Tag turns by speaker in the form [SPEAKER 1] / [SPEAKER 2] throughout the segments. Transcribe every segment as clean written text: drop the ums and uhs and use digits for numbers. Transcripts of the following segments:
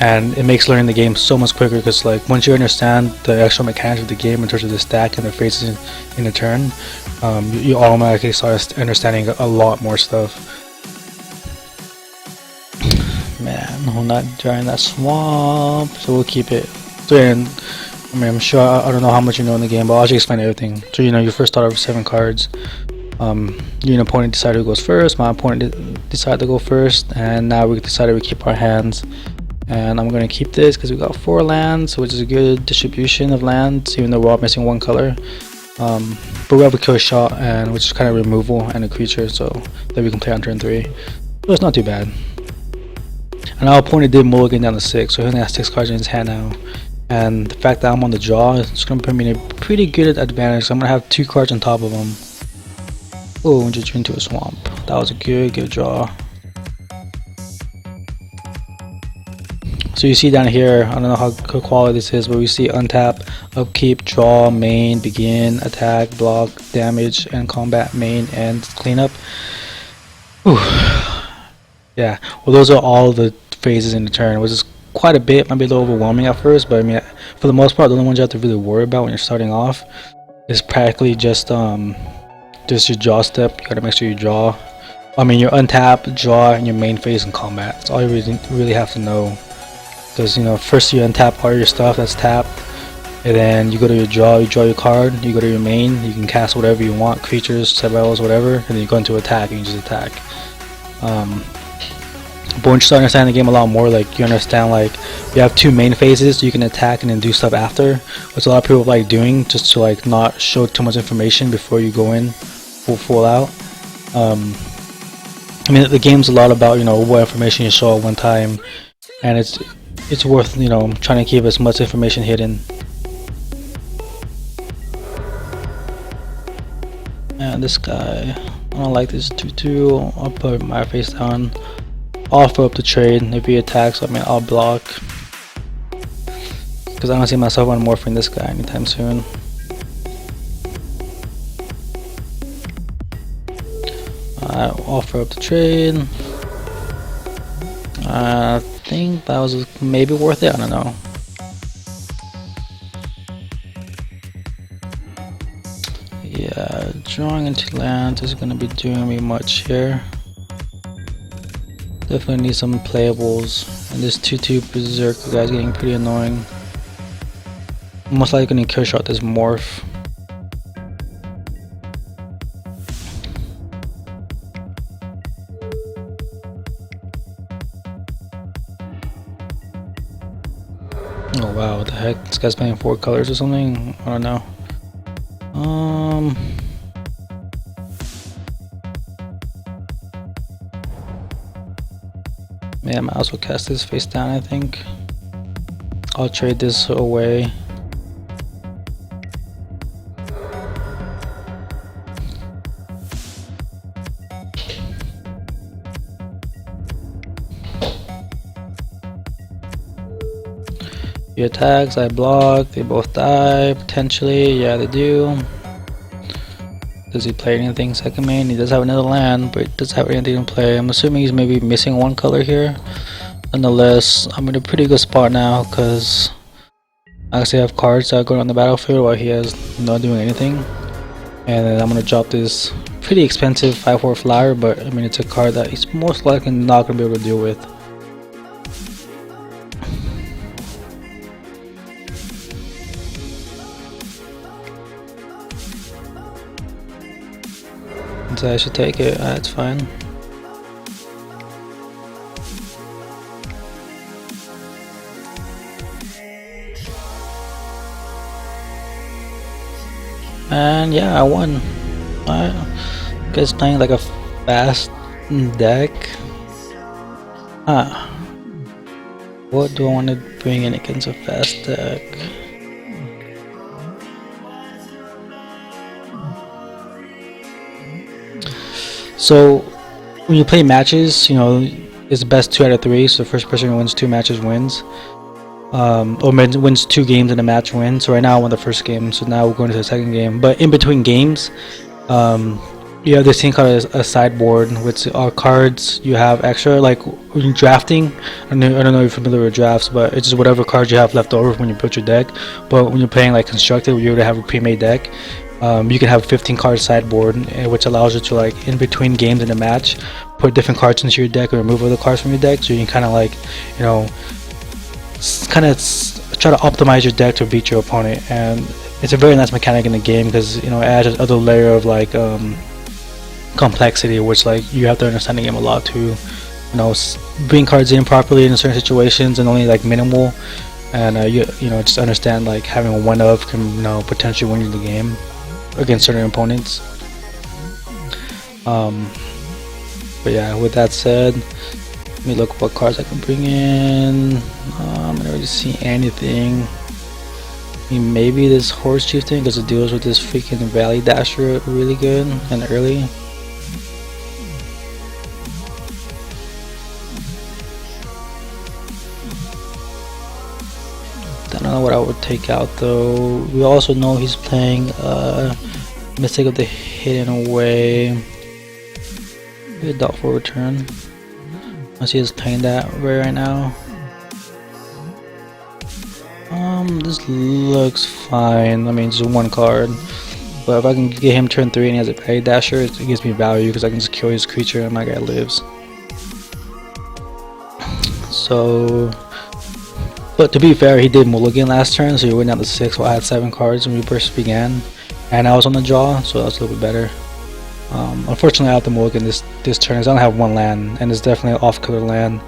[SPEAKER 1] and it makes learning the game so much quicker, because like once you understand the actual mechanics of the game in terms of the stack and the phases in a turn, you automatically start understanding a lot more stuff. Man, we're not drawing that swamp, so we'll keep it. So yeah, and, I mean, I'm sure I don't know how much you know in the game, but I'll just explain everything. So you know, you first start off with 7 cards. You and opponent decided who goes first. My opponent decided to go first, and now we decided we keep our hands. And I'm gonna keep this because we got 4 lands, which is a good distribution of lands, even though we're all missing 1 color. But we have a kill shot, and which is kind of removal, and a creature, so that we can play on turn 3. So it's not too bad. And our opponent did mulligan down to 6, so he only has 6 cards in his hand now. And the fact that I'm on the draw is going to put me in a pretty good advantage. So I'm going to have 2 cards on top of him. Oh, and just into a swamp. That was a good draw. So you see down here, I don't know how good quality this is, but we see untap, upkeep, draw, main, begin, attack, block, damage, and combat, main, and cleanup. Whew. Yeah, well those are all the phases in the turn, which is quite a bit. Might be a little overwhelming at first, but I mean, for the most part, the only ones you have to really worry about when you're starting off is practically just your draw step. You gotta make sure you draw. I mean, your untap, draw, and your main phase in combat. That's all you really have to know. Because you know, first you untap all your stuff that's tapped, and then you go to your draw. You draw your card. You go to your main. You can cast whatever you want, creatures, spells, whatever, and then you go into attack and you just attack. But once you start understanding the game a lot more, like you understand like you have 2 main phases, so you can attack and then do stuff after, which a lot of people like doing just to like not show too much information before you go in full out. I mean, the game's a lot about, you know, what information you show at one time, and it's worth, you know, trying to keep as much information hidden. And this guy, I don't like this 2/2. I'll put my face down. I'll offer up the trade if he attacks. I mean, I'll block, because I don't see myself unmorphing this guy anytime soon. I'll offer up the trade. I think that was maybe worth it. I don't know. Yeah, drawing into land is going to be doing me much here. Definitely need some playables, and this 2/2 berserker guy's getting pretty annoying. Most likely gonna kill shot this morph. Oh wow, what the heck? This guy's playing 4 colors or something? I don't know. Yeah, I might as well cast this face down, I think. I'll trade this away. He attacks, I block, they both die, potentially. Yeah, they do. Does he play anything second main? He does have another land, but he does have anything to play. I'm assuming he's maybe missing 1 color here. Nonetheless, I'm in a pretty good spot now, because I actually have cards that are going on the battlefield while he has not doing anything. And then I'm going to drop this pretty expensive 5/4 flyer, but I mean, it's a card that he's most likely not going to be able to deal with. So I should take it. That's fine. And yeah, I won. Alright. Guys playing like a fast deck. What do I want to bring in against a fast deck? So when you play matches, you know, it's the best 2 out of 3. So the first person who wins 2 matches wins. Or wins 2 games in a match wins. So right now I won the first game, so now we're going to the second game. But in between games, you you have this thing called a sideboard, which are cards you have extra. Like when you're drafting, I don't know if you're familiar with drafts, but it's just whatever cards you have left over when you build your deck. But when you're playing like constructed, where you already have a pre-made deck, you can have a 15 card sideboard, which allows you to, like, in between games in a match, put different cards into your deck or remove other cards from your deck, so you can kind of, like, you know, try to optimize your deck to beat your opponent. And it's a very nice mechanic in the game because, you know, it adds another layer of, like, complexity, which, like, you have to understand the game a lot to, you know, bring cards in properly in certain situations and only, like, minimal. And you know, just understand, like, having a one of can, you know, potentially win you the game against certain opponents. But yeah, with that said, let me look what cards I can bring in. I don't really see anything. I mean, maybe this Horse Chief thing, because it deals with this freaking Valley Dasher really good and early. I don't know what I would take out though. We also know he's playing Mystic of the Hidden Away. Maybe a doubtful return. I see he's playing that right now. This looks fine. I mean, just one card. But if I can get him turn 3 and he has a Valley Dasher, it gives me value because I can just kill his creature and my guy lives. So, but to be fair, he did mulligan last turn, so he went down to 6 while I had 7 cards when we first began. And I was on the draw, so that's a little bit better. Unfortunately, I have to mulligan this turn because I only have 1 land, and it's definitely an off-color land.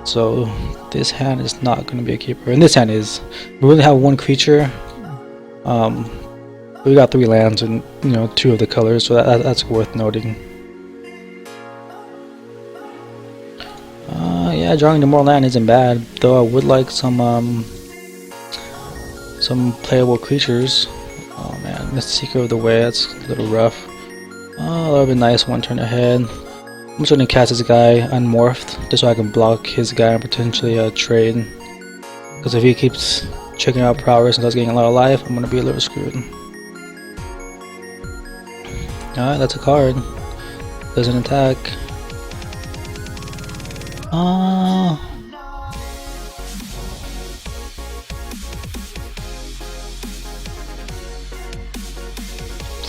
[SPEAKER 1] So this hand is not going to be a keeper, and this hand is. We really have 1 creature. We got 3 lands and, you know, 2 of the colors, so that's worth noting. Yeah, drawing the more land isn't bad, though I would like some playable creatures. Oh man, this Seeker of the Way, that's a little rough. Oh, that would be nice 1 turn ahead. I'm just gonna cast this guy unmorphed, just so I can block his guy and potentially trade. Because if he keeps checking out prowess and starts getting a lot of life, I'm gonna be a little screwed. Alright, that's a card. Doesn't attack.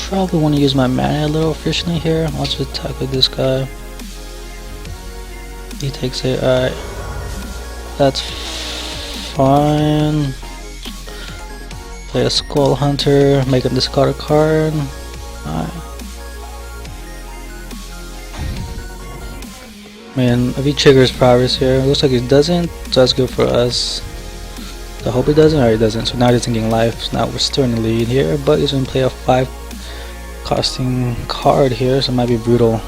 [SPEAKER 1] Probably want to use my mana a little efficiently here. I'll just attack with this guy. He takes it. Alright. That's fine. Play a Skull Hunter, make him discard a card. Alright. Man, if he triggers prowess here, it looks like he doesn't, so that's good for us. I hope he doesn't, or he doesn't. So now he's getting life. So now we're still in the lead here, but he's gonna play a 5 costing card here, so it might be brutal.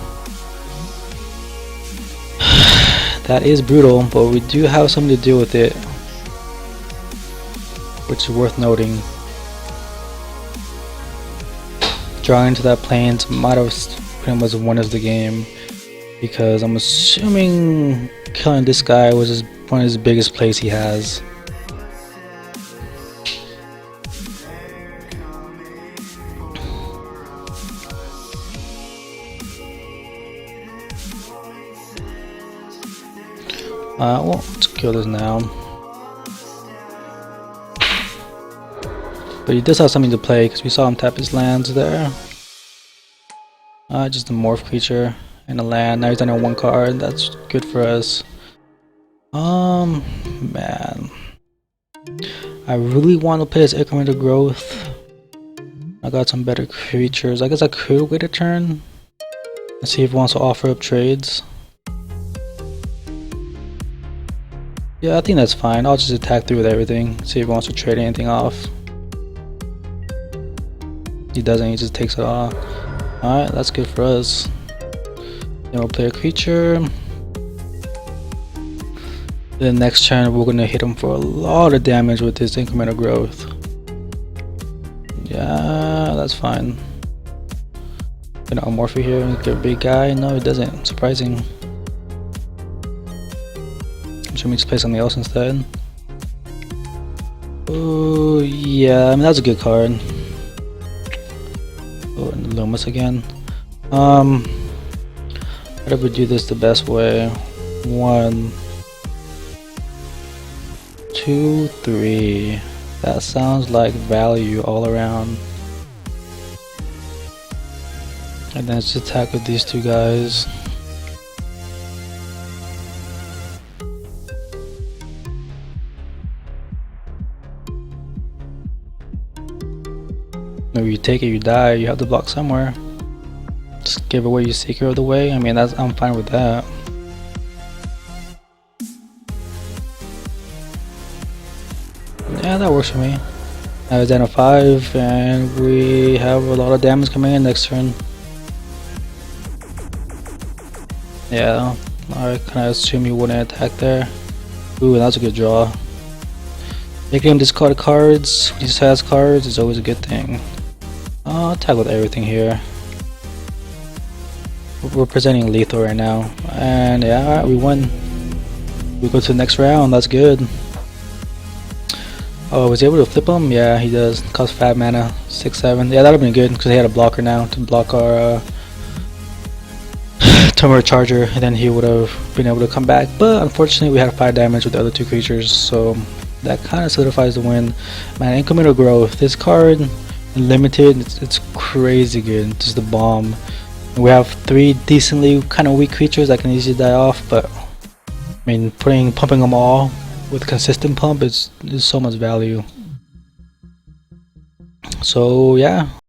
[SPEAKER 1] That is brutal, but we do have something to deal with it, which is worth noting. Drawing into that Plains might have pretty much won us the game, because I'm assuming killing this guy was one of his biggest plays he has. Well, let's kill this now. But he does have something to play because we saw him tap his lands there. Just a morph creature and a land. Now he's down to 1 card. That's good for us. Man, I really want to play this incremental growth. I got some better creatures. I guess I could wait a turn and see if he wants to offer up trades. Yeah, I think that's fine. I'll just attack through with everything. See if he wants to trade anything off. He doesn't, he just takes it off. Alright, that's good for us. Then we'll play a creature. Then next turn we're gonna hit him for a lot of damage with this incremental growth. Yeah, that's fine. Gonna unmorph here and get a big guy. No, it doesn't. Surprising. Should we just play something else instead? Oh yeah, I mean that's a good card. Oh, and Loomis again. How do we do this the best way? 1, 2, 3. That sounds like value all around. And then let's attack with these two guys. If you take it, you die. You have to block somewhere. Just give away your secret of the way. I mean, I'm fine with that. Yeah, that works for me. Now it's down to 5, and we have a lot of damage coming in next turn. Yeah, I kind of assume you wouldn't attack there. Ooh, that's a good draw. Making him discard cards when he just has cards is always a good thing. I'll attack with everything here. We're presenting lethal right now, and yeah, alright, we won. We go to the next round. That's good. Oh, was he able to flip him? Yeah, he does. Cost 5 mana, 6/7. Yeah, that'd been good because he had a blocker now to block our Tumor Charger, and then he would have been able to come back. But unfortunately, we had 5 damage with the other 2 creatures, so that kind of solidifies the win. Man, incremental growth. This card, limited, it's crazy good. It's just a bomb. We have 3 decently kind of weak creatures that can easily die off, but I mean, pumping them all with consistent pump is so much value. So yeah.